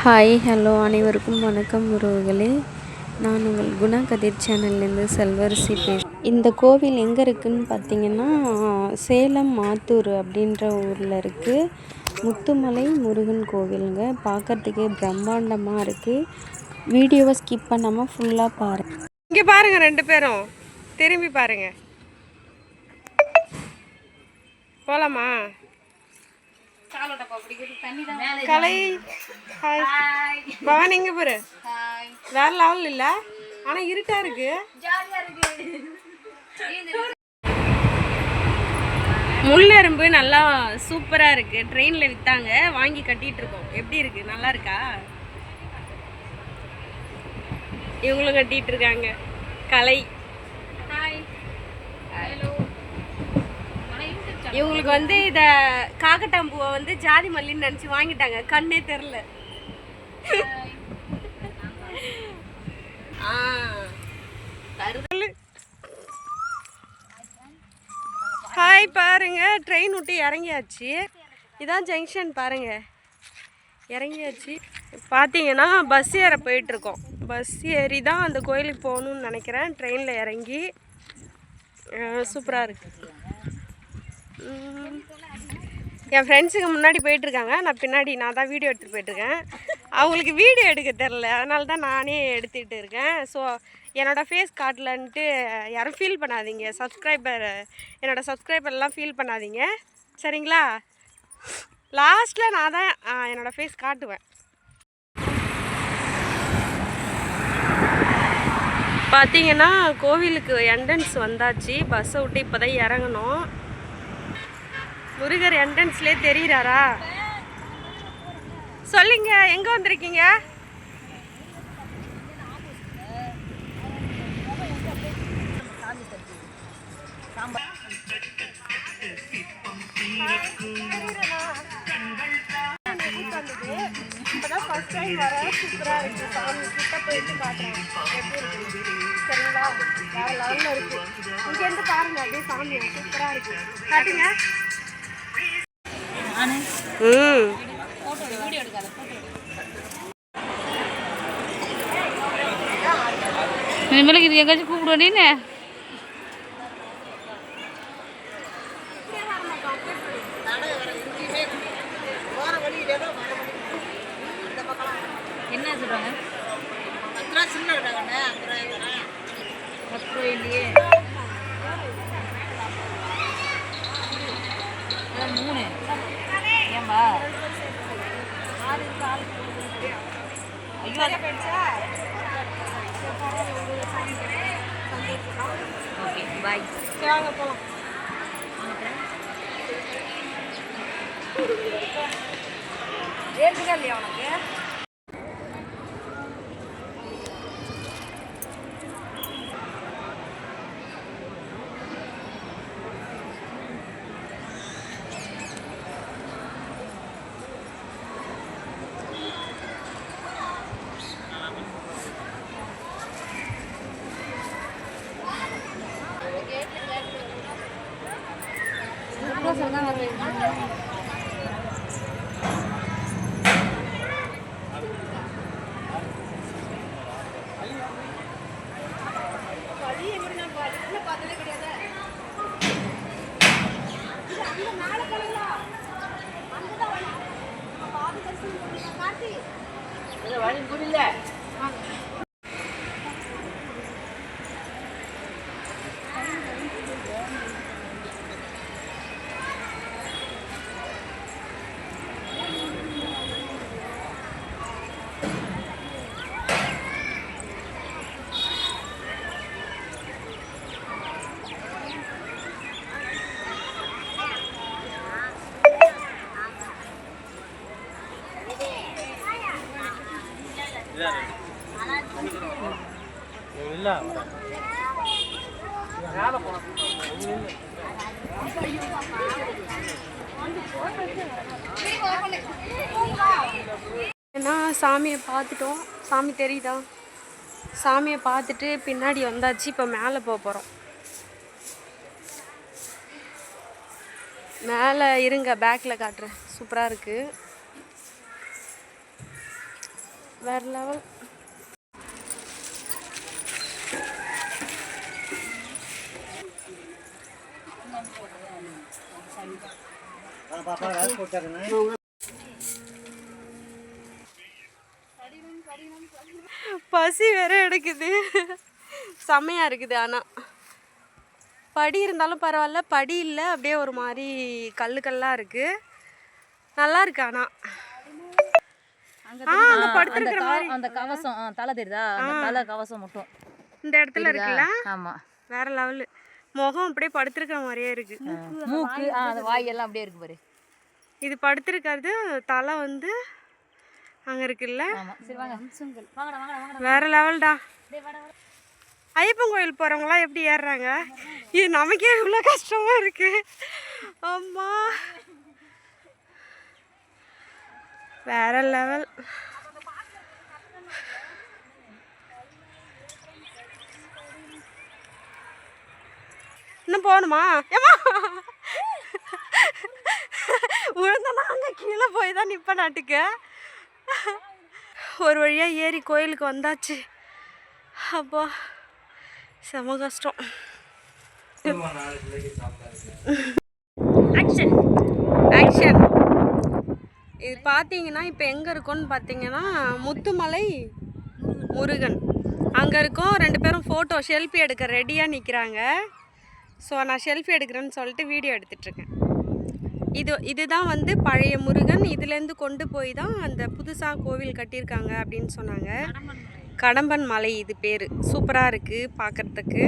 Hi hello அனைவருக்கும் வணக்கம் உறவுகளே. நான் உங்கள் குணா கதிர் சேனல்லேருந்து செல்வரசி இந்த கோவில் எங்கே இருக்குதுன்னு பார்த்தீங்கன்னா சேலம் மாத்தூர் அப்படின்ற ஊரில் இருக்குது. முத்துமலை முருகன் கோவிலுங்க. பார்க்குறதுக்கே பிரம்மாண்டமாக இருக்குது. வீடியோவை ஸ்கிப் பண்ணாமல் ஃபுல்லாக பாருங்கள். இங்கே பாருங்கள், 2 பேரும் திரும்பி பாருங்கள். போகலாமா? கலை பவானி எங்க பாரு, வேற லெவல் இல்ல. ஆனா இருட்டா இருக்கு. முள்ளெரும்பு நல்லா சூப்பரா இருக்கு. ட்ரெயின்ல வித்தாங்க, வாங்கி கட்டிட்டு இருக்கோம். எப்படி இருக்கு? நல்லா இருக்கா? இவங்களும் கட்டிட்டு இருக்காங்க. கலை இவங்களுக்கு வந்து இத காக்கட்டாம்பூவை வந்து ஜாதி மல்லின்னு நினைச்சு வாங்கிட்டாங்க. கண்ணே தெரில. ஹாய் பாருங்க, ட்ரெயின் விட்டு இறங்கியாச்சு. இதான் ஜங்ஷன் பாருங்க, இறங்கியாச்சு. பார்த்தீங்கன்னா பஸ் ஏற போயிட்டுருக்கோம். பஸ் ஏறி தான் அந்த கோயிலுக்கு போகணுன்னு நினைக்கிறேன். ட்ரெயினில் இறங்கி சூப்பராக இருக்குது. என் ஃப்ரெண்ட்ஸுக்கு முன்னாடி போயிட்டுருக்காங்க, நான் தான் வீடியோ எடுத்துகிட்டு போயிட்டுருக்கேன். அவங்களுக்கு வீடியோ எடுக்க தெரில, அதனால தான் நானே எடுத்துகிட்டு இருக்கேன். ஸோ என்னோடய ஃபேஸ் காட்டலன்ட்டு யாரும் ஃபீல் பண்ணாதீங்க. என்னோடய சப்ஸ்கிரைபர்லாம் ஃபீல் பண்ணாதீங்க, சரிங்களா? லாஸ்ட்டில் நான் தான் என்னோடய ஃபேஸ் காட்டுவேன். பார்த்தீங்கன்னா கோவிலுக்கு என்ட்ரன்ஸ் வந்தாச்சு. பஸ்ஸை விட்டு இப்போ தான் இறங்கணும். முருகர் என்ட்ரன்ஸ்லேயே தெரியுறாரா? சொல்லுங்க, எங்கே வந்திருக்கீங்க? இப்போதான் ஃபர்ஸ்ட் டைம் வர. சூப்பராக இருக்குது. சாமி கிட்ட போயிட்டு காட்டுறேன் எப்படி இருக்குது, சரிங்களா? வேறு லெவலில் இருக்குது. இங்கேருந்து பாருங்கள், அப்படியே சாமி சூப்பராக இருக்குது. காட்டுங்க. இனிமேலுக்கு இது எங்கேயாச்சும் கூப்பிடுவோம் நீ. என்ன சொல்கிறாங்க? 10 ரூபா சின்ன விடாங்க. 10 ரூபா இல்லையே. 3 ஏன்பா? ஐயோ ஓகே பாய். வாங்க போகலாம். ஏற்றுக்கா இல்லையா உனக்கு? வழி புரியல. ஏன்னா சாமியை பார்த்துட்டோம். சாமி தெரியுதா? சாமியை பார்த்துட்டு பின்னாடி வந்தாச்சு. இப்போ மேலே போக போகிறோம். மேலே இருங்க, பேக்கில் காட்டுறேன். சூப்பராக இருக்குது. வேறு லெவல். பசி வேற எடுக்குது, செம்மையாக இருக்குது. ஆனால் படி இருந்தாலும் பரவாயில்ல, படி இல்லை, அப்படியே ஒரு மாதிரி கல்லாக இருக்குது, நல்லா இருக்கு. ஆனால் அந்த கவசம் தலை தெரியுதா, அந்த தலை கவசம் மட்டும் இந்த இடத்துல இருக்குல்ல. ஆமாம், வேற லெவலு. முகம் அப்படியே படுத்திருக்கிற மாதிரியே இருக்கு. மூக்கு அந்த வாயெல்லாம் அப்படியே இருக்கு பாரு. இது படுத்திருக்கிறது தலை வந்து அங்கே இருக்குல்ல. வேற லெவல்டா. ஐயப்பன் கோயில் போகிறவங்களாம் எப்படி ஏறுறாங்க? இது நமக்கே இவ்வளோ கஷ்டமாக இருக்கு. அம்மா வேற லெவல். இன்னும் போகணுமா? ஏமா விழுந்தனா அங்கே கீழே போய் தான் நிற்ப நாட்டுக்கு. ஒரு வழியாக ஏறி கோயிலுக்கு வந்தாச்சு. அப்பா செம கஷ்டம். Action action. இது பார்த்தீங்கன்னா இப்போ எங்கே இருக்கோன்னு பார்த்தீங்கன்னா முத்துமலை முருகன் அங்கே இருக்கோம். 2 பேரும் ஃபோட்டோ செல்ஃபி எடுக்க ரெடியாக நிற்கிறாங்க. ஸோ நான் செல்ஃபி எடுக்கிறேன்னு சொல்லிட்டு வீடியோ எடுத்துகிட்ருக்கேன். இதுதான் வந்து பழைய முருகன். இதுலேருந்து கொண்டு போய் தான் அந்த புதுசாக கோவில் கட்டியிருக்காங்க அப்படின்னு சொன்னாங்க. கடம்பன் மலை இது பேர். சூப்பராக இருக்குது பார்க்குறதுக்கு.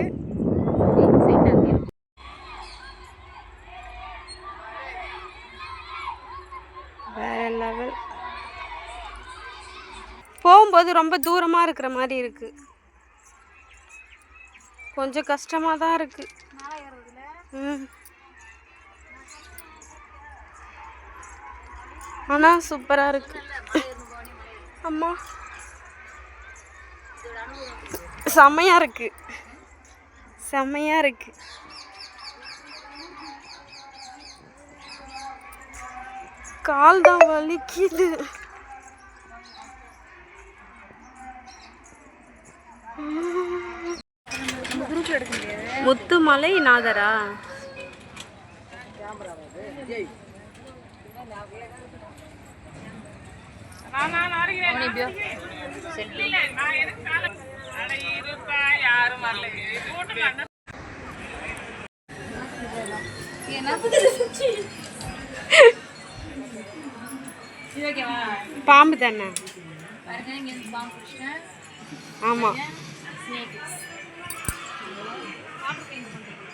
வேற லெவல். போகும்போது ரொம்ப தூரமாக இருக்கிற மாதிரி இருக்குது, கொஞ்சம் கஷ்டமாக தான் இருக்குது. ஆனால் சூப்பராக இருக்கு. அம்மா செம்மையாக இருக்கு, செம்மையாக இருக்கு. கால் தான் வலிக்குது. முத்துமலை நாதரா? பாம்பு தானே? ஆமா.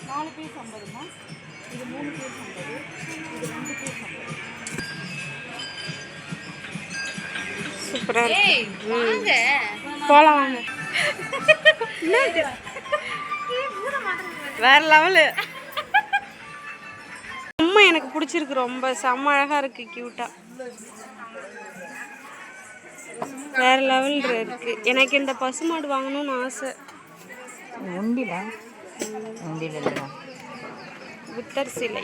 4 பீஸ் 50மா, இது 3 பீஸ் 50, இது 2 பீஸ் 50. சூப்பரா இருக்கு. வாங்க போலாம் வாங்க. வேற லெவலு. அம்மா எனக்கு பிடிச்சிருக்கு, ரொம்ப செம்ம அழகா இருக்கு, கியூட்டா. வேற லெவல் இருக்கு. எனக்கு இந்த பசுமாடு வாங்கணும்னு ஆசை. புத்தர் சிலை.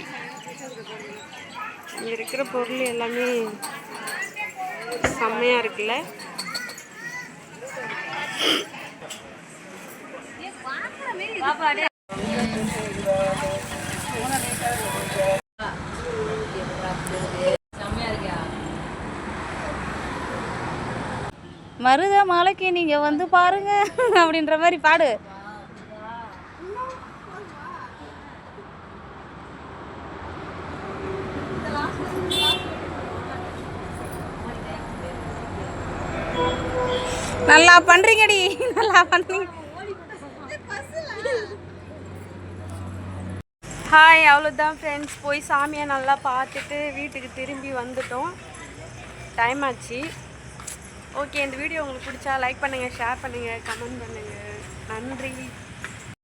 இங்க இருக்கிற பொருள் எல்லாமே செம்மையா இருக்குல்ல. மருத மலைக்கு நீங்க வந்து பாருங்க அப்படின்ற மாதிரி பாடு. நல்லா பண்றீங்கடி, நல்லா பண்றீங்க. ஹாய், அவ்வளோதான் ஃப்ரெண்ட்ஸ். போய் சாமியை நல்லா பார்த்துட்டு வீட்டுக்கு திரும்பி வந்துட்டோம். டைம் ஆச்சு. ஓகே, இந்த வீடியோ உங்களுக்கு பிடிச்சா லைக் பண்ணுங்கள், ஷேர் பண்ணுங்கள், கமெண்ட் பண்ணுங்கள். நன்றி.